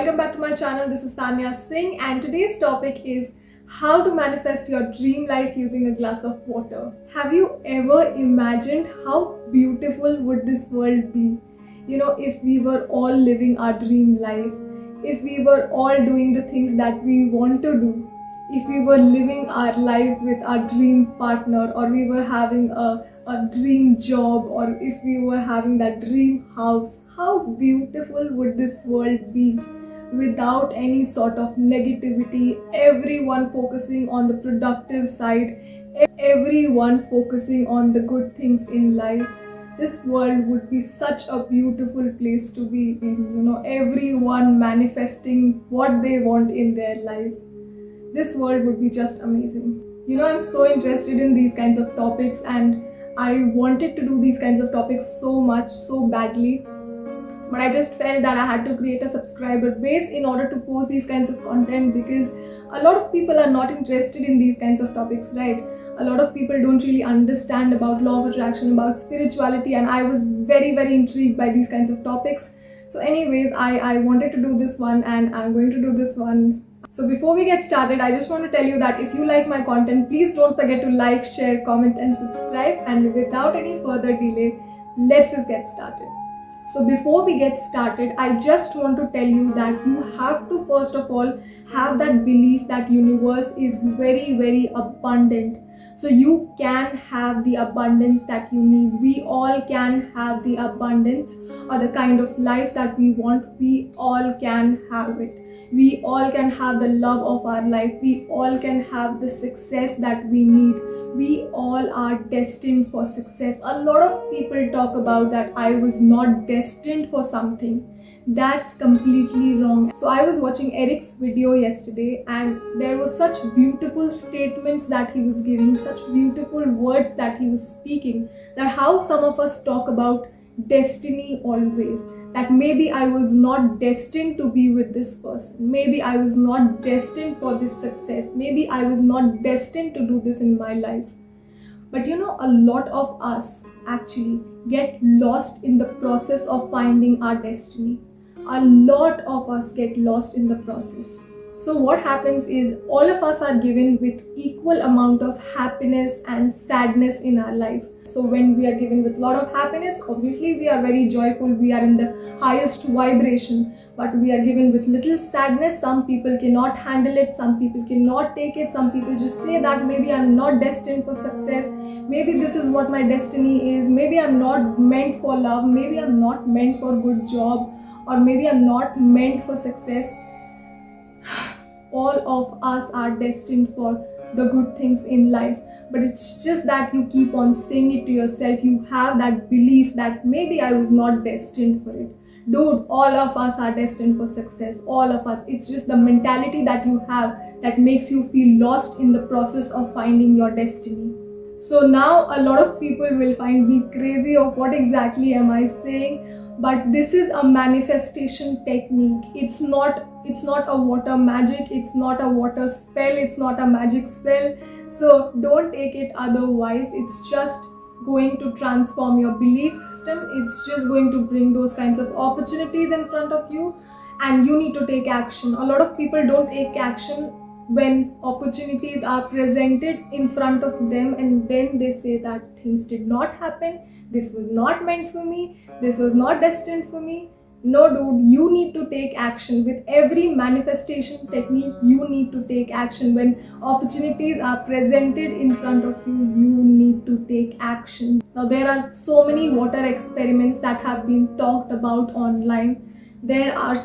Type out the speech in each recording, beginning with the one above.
welcome back to my channel. This is Tanya Singh and today's topic is how to manifest your dream life using a glass of water. Have you ever imagined how beautiful would this world be? If we were all living our dream life, if we were all doing the things that we want to do, if we were living our life with our dream partner, or we were having a dream job, or if we were having that dream house, how beautiful would this world be without any sort of negativity, everyone focusing on the productive side, everyone focusing on the good things in life. This world would be such a beautiful place to be in, everyone manifesting what they want in their life. This world would be just amazing. I'm so interested in these kinds of topics and I wanted to do these kinds of topics so much, so badly. But I just felt that I had to create a subscriber base in order to post these kinds of content, because a lot of people are not interested in these kinds of topics, right? A lot of people don't really understand about law of attraction, about spirituality, and I was very, very intrigued by these kinds of topics. So anyways, I wanted to do this one and I'm going to do this one. So before we get started, I just want to tell you that if you like my content, please don't forget to like, share, comment and subscribe. And without any further delay, let's just get started. So before we get started, I just want to tell you that you have to first of all have that belief that universe is very, very abundant. So you can have the abundance that you need. We all can have the abundance or the kind of life that we want. We all can have it. We all can have the love of our life. We all can have the success that we need. We all are destined for success. A lot of people talk about that I was not destined for something. That's completely wrong. So I was watching Eric's video yesterday and there were such beautiful statements that he was giving, such beautiful words that he was speaking, that how some of us talk about destiny always. That maybe I was not destined to be with this person. Maybe I was not destined for this success. Maybe I was not destined to do this in my life. But a lot of us actually get lost in the process of finding our destiny. A lot of us get lost in the process. So what happens is all of us are given with equal amount of happiness and sadness in our life. So when we are given with a lot of happiness, obviously we are very joyful, we are in the highest vibration. But we are given with little sadness, some people cannot handle it, some people cannot take it, some people just say that maybe I'm not destined for success, maybe this is what my destiny is, maybe I'm not meant for love, maybe I'm not meant for a good job, or maybe I'm not meant for success. All of us are destined for the good things in life, but it's just that you keep on saying it to yourself. You have that belief that maybe I was not destined for it. Dude, all of us are destined for success, all of us. It's just the mentality that you have that makes you feel lost in the process of finding your destiny. So now a lot of people will find me crazy of what exactly am I saying, but this is a manifestation technique. It's not a water magic, it's not a water spell, it's not a magic spell. So don't take it otherwise. It's just going to transform your belief system. It's just going to bring those kinds of opportunities in front of you and you need to take action. A lot of people don't take action when opportunities are presented in front of them, and then they say that things did not happen, this was not meant for me, this was not destined for me. No dude, you need to take action. With every manifestation technique, you need to take action. When opportunities are presented in front of you, you need to take action. Now there are so many water experiments that have been talked about online. There are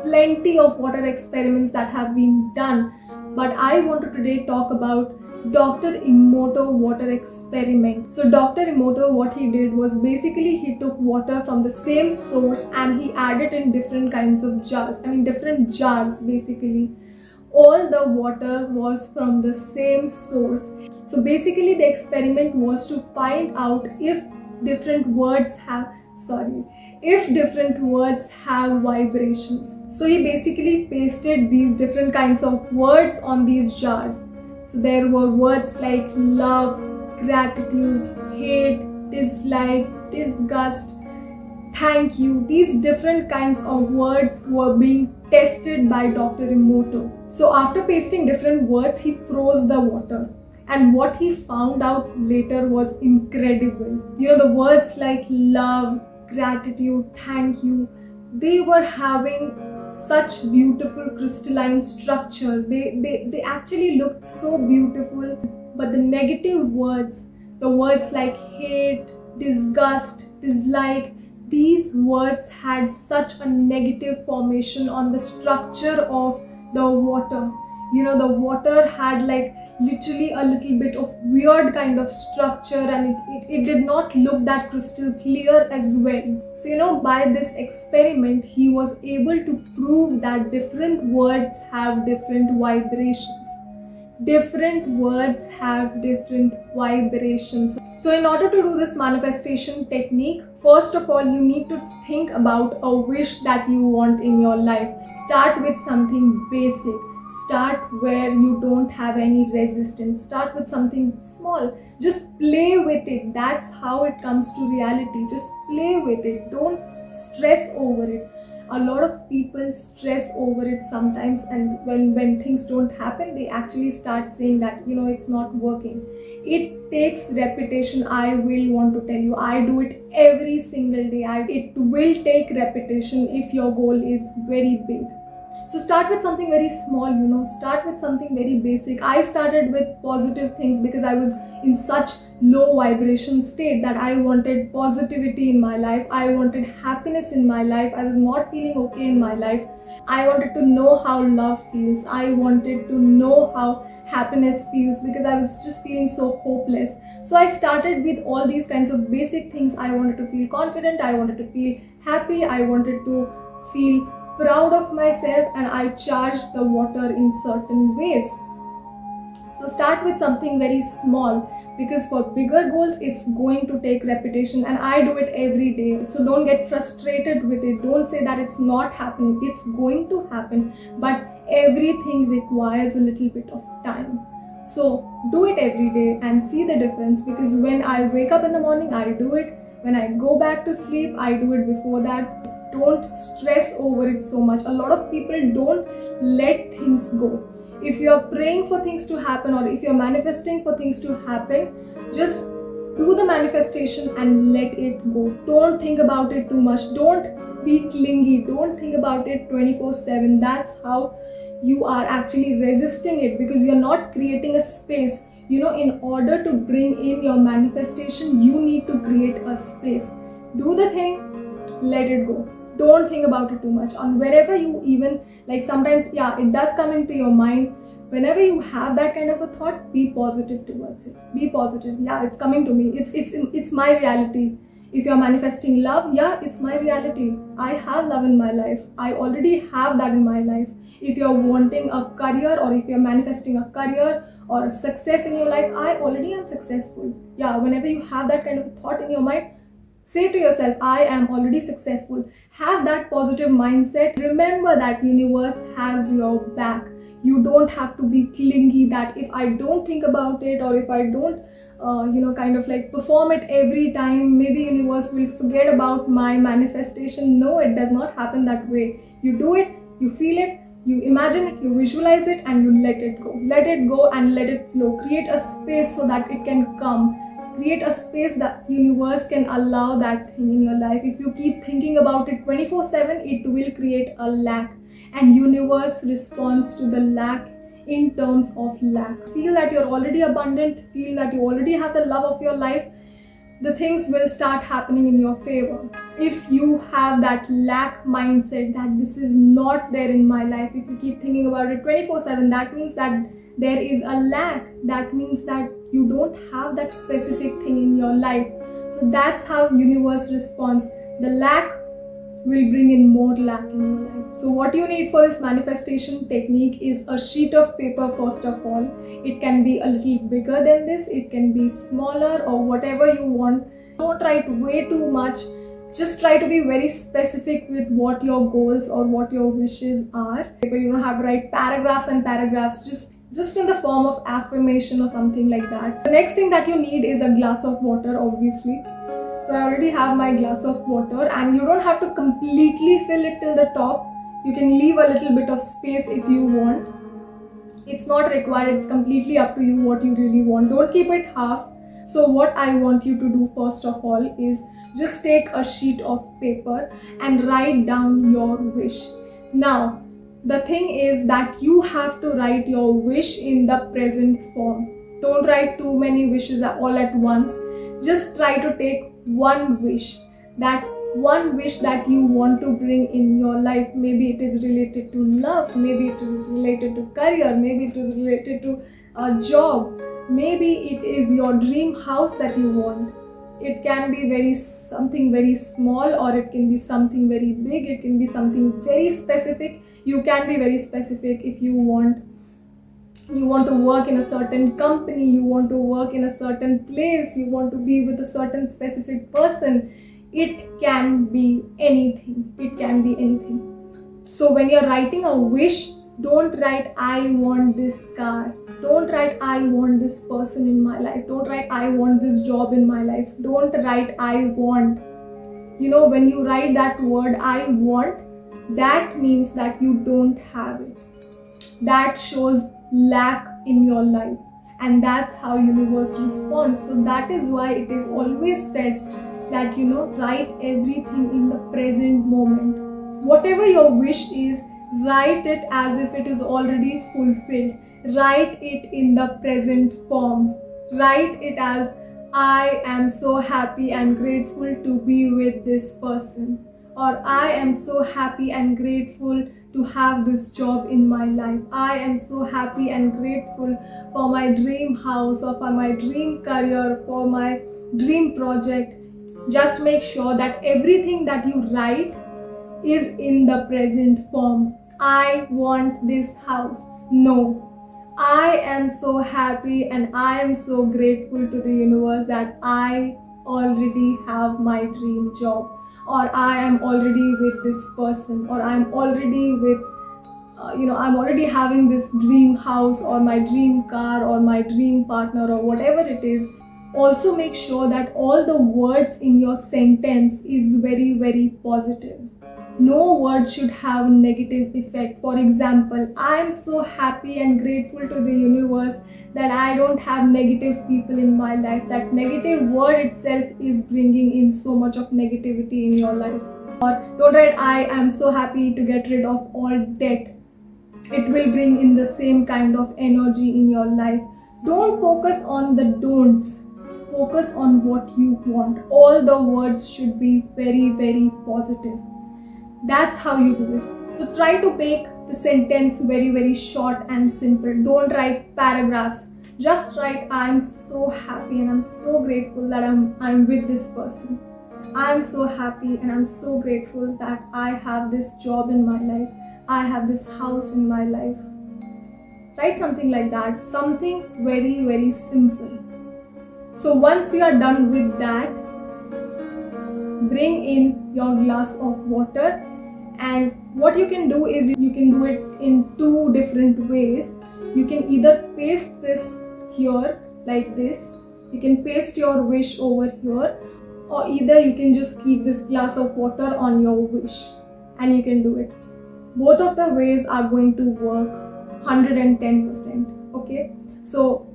plenty of water experiments that have been done. But I want to today talk about Dr. Emoto water experiment. So Dr. Emoto, what he did was basically he took water from the same source and he added in different kinds of jars. Different jars basically. All the water was from the same source. So basically the experiment was to find out if different words have vibrations. So he basically pasted these different kinds of words on these jars. So there were words like love, gratitude, hate, dislike, disgust, thank you. These different kinds of words were being tested by Dr. Emoto. So after pasting different words, he froze the water. And what he found out later was incredible. The words like love, gratitude, thank you, they were having such beautiful crystalline structure. They actually looked so beautiful. But the negative words, the words like hate, disgust, dislike, these words had such a negative formation on the structure of the water. The water had like literally a little bit of weird kind of structure, and it did not look that crystal clear as well. So by this experiment, he was able to prove that different words have different vibrations. Different words have different vibrations. So in order to do this manifestation technique, first of all, you need to think about a wish that you want in your life. Start with something basic. Start where you don't have any resistance. Start with something small. Just play with it. That's how it comes to reality. Just play with it. Don't stress over it. A lot of people stress over it sometimes, and when things don't happen, they actually start saying that it's not working. It takes repetition. I will want to tell you, I do it every single day. It will take repetition if your goal is very big. So start with something very small, start with something very basic. I started with positive things because I was in such low vibration state that I wanted positivity in my life. I wanted happiness in my life. I was not feeling okay in my life. I wanted to know how love feels. I wanted to know how happiness feels because I was just feeling so hopeless. So I started with all these kinds of basic things. I wanted to feel confident. I wanted to feel happy. I wanted to feel proud of myself, and I charged the water in certain ways. So start with something very small, because for bigger goals it's going to take repetition, and I do it every day. So don't get frustrated with it. Don't say that it's not happening. It's going to happen, but everything requires a little bit of time. So do it every day and see the difference, because when I wake up in the morning, I do it. When I go back to sleep, I do it before that. Don't stress over it so much. A lot of people don't let things go. If you're praying for things to happen, or if you're manifesting for things to happen, just do the manifestation and let it go. Don't think about it too much. Don't be clingy. Don't think about it 24/7. That's how you are actually resisting it, because you're not creating a space. In order to bring in your manifestation, you need to create a space. Do the thing, let it go. Don't think about it too much. And wherever you even, sometimes, it does come into your mind. Whenever you have that kind of a thought, be positive towards it. Be positive. Yeah, it's coming to me. It's my reality. If you're manifesting love, it's my reality. I have love in my life. I already have that in my life. If you're wanting a career, or if you're manifesting a career or a success in your life, I already am successful. Whenever you have that kind of a thought in your mind, say to yourself, I am already successful. Have that positive mindset. Remember that universe has your back. You don't have to be clingy that if I don't think about it, or if I don't perform it every time, maybe universe will forget about my manifestation. No, it does not happen that way. You do it, you feel it, you imagine it, you visualize it, and you let it go. Let it go and let it flow. Create a space so that it can come. Create a space that universe can allow that thing in your life. If you keep thinking about it 24/7, it will create a lack, and universe responds to the lack in terms of lack. Feel that you're already abundant. Feel that you already have the love of your life. The things will start happening in your favor. If you have that lack mindset, that this is not there in my life, if you keep thinking about it 24/7, that means that there is a lack. That means that you don't have that specific thing in your life. So that's how universe responds. The lack will bring in more lack in your life. So what you need for this manifestation technique is a sheet of paper. First of all, it can be a little bigger than this, it can be smaller, or whatever you want. Don't write way too much. Just try to be very specific with what your goals or what your wishes are. You don't have to write paragraphs and paragraphs, just in the form of affirmation or something like that. The next thing that you need is a glass of water, obviously. So I already have my glass of water, and you don't have to completely fill it till the top. You can leave a little bit of space if you want. It's not required, it's completely up to you what you really want. Don't keep it half. So what I want you to do first of all is just take a sheet of paper and write down your wish. Now, the thing is that you have to write your wish in the present form. Don't write too many wishes all at once. Just try to take one wish. That one wish that you want to bring in your life. Maybe it is related to love, maybe it is related to career, maybe it is related to a job, maybe it is your dream house that you want. It can be something very small, or it can be something very big. It can be something very specific. You can be very specific if you want to work in a certain company, you want to work in a certain place, you want to be with a certain specific person. It can be anything. It can be anything. So when you're writing a wish, don't write I want this car. Don't write I want this person in my life. Don't write I want this job in my life. Don't write I want. When you write that word I want, that means that you don't have it. That shows lack in your life, and that's how universe responds. So that is why it is always said that write everything in the present moment. Whatever your wish is, write it as if it is already fulfilled. Write it in the present form. Write it as I am so happy and grateful to be with this person, or I am so happy and grateful to have this job in my life. I am so happy and grateful for my dream house, or for my dream career, for my dream project. Just make sure that everything that you write is in the present form. I want this house. No. I am so happy and I am so grateful to the universe that I already have my dream job, or I am already with this person, or I'm already with I'm already having this dream house, or my dream car, or my dream partner, or whatever it is. Also make sure that all the words in your sentence is very, very positive. No word should have a negative effect. For example, I am so happy and grateful to the universe that I don't have negative people in my life. That negative word itself is bringing in so much of negativity in your life. Or don't write I am so happy to get rid of all debt. It will bring in the same kind of energy in your life. Don't focus on the don'ts. Focus on what you want. All the words should be very, very positive. That's how you do it. So try to make the sentence very, very short and simple. Don't write paragraphs. Just write I'm so happy and I'm so grateful that I'm with this person. I'm so happy and I'm so grateful that I have this job in my life. I have this house in my life. Write something like that. Something very, very simple. So once you are done with that, bring in your glass of water, and what you can do is you can do it in two different ways. You can either paste this here like this, you can paste your wish over here, or either you can just keep this glass of water on your wish, and you can do it. Both of the ways are going to work 110%. Okay, so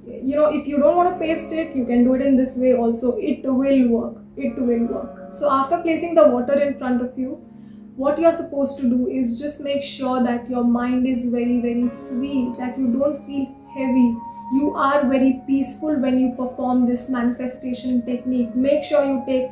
if you don't want to paste it, you can do it in this way also. It will work. It will work. So after placing the water in front of you, what you're supposed to do is just make sure that your mind is very, very free, that you don't feel heavy. You are very peaceful when you perform this manifestation technique. Make sure you take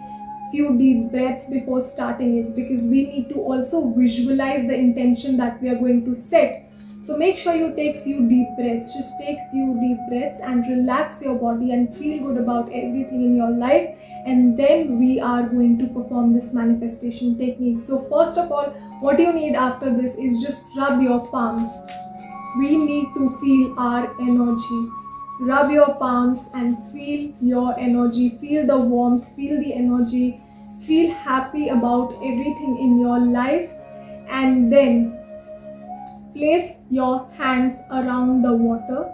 few deep breaths before starting it, because we need to also visualize the intention that we are going to set. So make sure you take few deep breaths. Just take few deep breaths and relax your body and feel good about everything in your life. And then we are going to perform this manifestation technique. So first of all, what you need after this is just rub your palms. We need to feel our energy. Rub your palms and feel your energy. Feel the warmth, feel the energy. Feel happy about everything in your life. And then place your hands around the water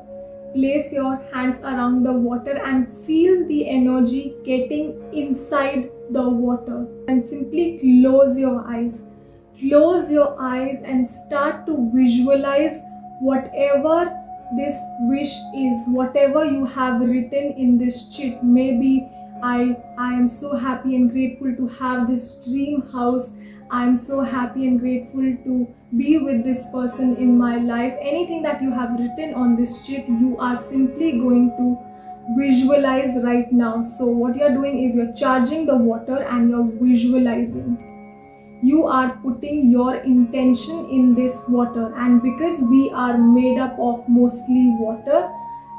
place your hands around the water and feel the energy getting inside the water. And simply close your eyes. Close your eyes and start to visualize whatever this wish is, whatever you have written in this chit. Maybe I am so happy and grateful to have this dream house. I am so happy and grateful to be with this person in my life. Anything that you have written on this chit, you are simply going to visualize right now. So what you're doing is you're charging the water and you're visualizing. You are putting your intention in this water, and because we are made up of mostly water,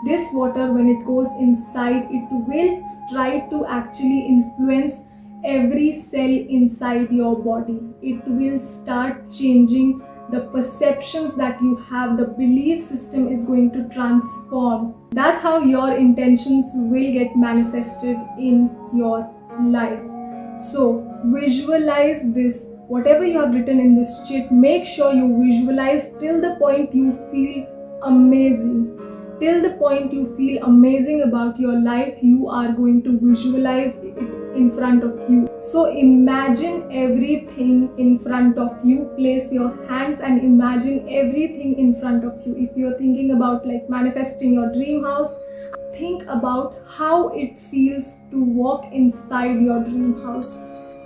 this water, when it goes inside, it will try to actually influence every cell inside your body. It will start changing the perceptions that you have. The belief system is going to transform. That's how your intentions will get manifested in your life. So visualize this. Whatever you have written in this chit, make sure you visualize till the point you feel amazing. Till the point you feel amazing about your life, you are going to visualize it in front of you. So imagine everything in front of you. Place your hands and imagine everything in front of you. If you're thinking about like manifesting your dream house, think about how it feels to walk inside your dream house.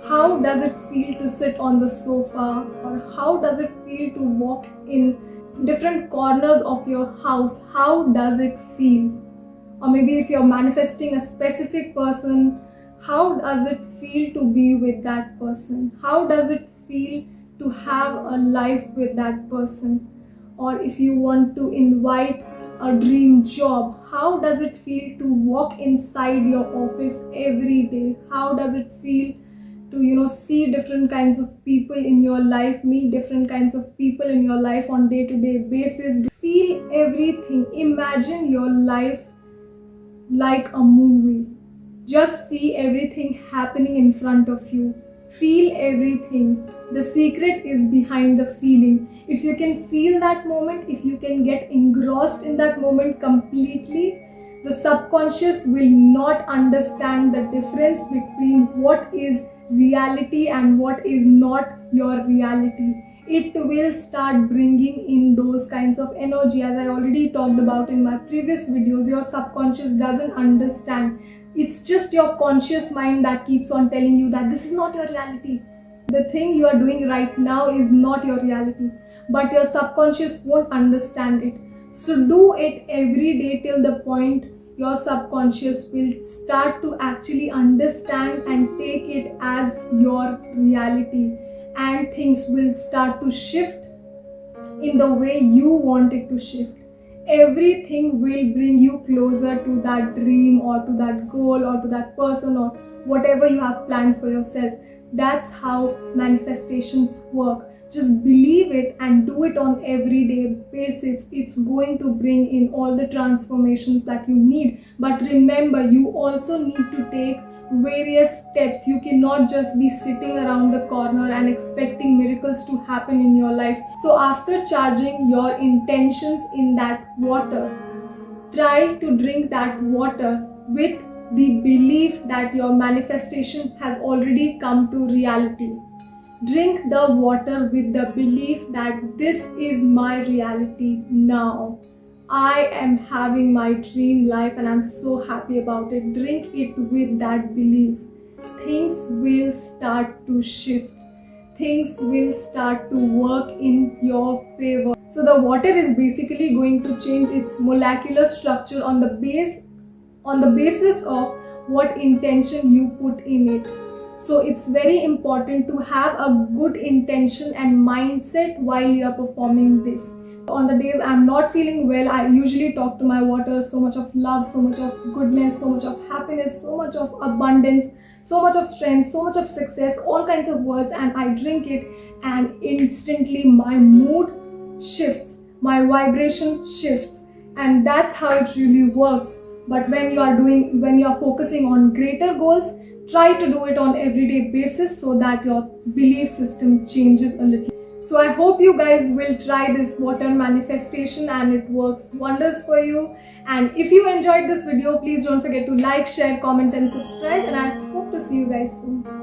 How does it feel to sit on the sofa, or how does it feel to walk in different corners of your house? How does it feel? Or maybe if you're manifesting a specific person, how does it feel to be with that person? How does it feel to have a life with that person? Or if you want to invite a dream job, how does it feel to walk inside your office every day? How does it feel to see different kinds of people in your life, meet different kinds of people in your life on day-to-day basis? Feel everything. Imagine your life like a movie. Just see everything happening in front of you. Feel everything. The secret is behind the feeling. If you can feel that moment, if you can get engrossed in that moment completely, the subconscious will not understand the difference between what is reality and what is not your reality. It will start bringing in those kinds of energy. As I already talked about in my previous videos, your subconscious doesn't understand. It's just your conscious mind that keeps on telling you that this is not your reality. The thing you are doing right now is not your reality, but your subconscious won't understand it. So do it every day till the point your subconscious will start to actually understand and take it as your reality, and things will start to shift in the way you want it to shift. Everything will bring you closer to that dream or to that goal or to that person or whatever you have planned for yourself. That's how manifestations work. Just believe it and do it on everyday basis. It's going to bring in all the transformations that you need. But remember, you also need to take various steps. You cannot just be sitting around the corner and expecting miracles to happen in your life. So after charging your intentions in that water, try to drink that water with the belief that your manifestation has already come to reality. Drink the water with the belief that this is my reality now. I am having my dream life and I'm so happy about it. Drink it with that belief. Things will start to shift. Things will start to work in your favor. So the water is basically going to change its molecular structure on the basis of what intention you put in it. So it's very important to have a good intention and mindset while you are performing this. On the days I'm not feeling well, I usually talk to my water. So much of love, so much of goodness, so much of happiness, so much of abundance, so much of strength, so much of success, all kinds of words, and I drink it and instantly my mood shifts, my vibration shifts, and that's how it really works. But when you are focusing on greater goals, try to do it on everyday basis so that your belief system changes a little. So I hope you guys will try this water manifestation and it works wonders for you. And if you enjoyed this video, please don't forget to like, share, comment and subscribe, and I hope to see you guys soon.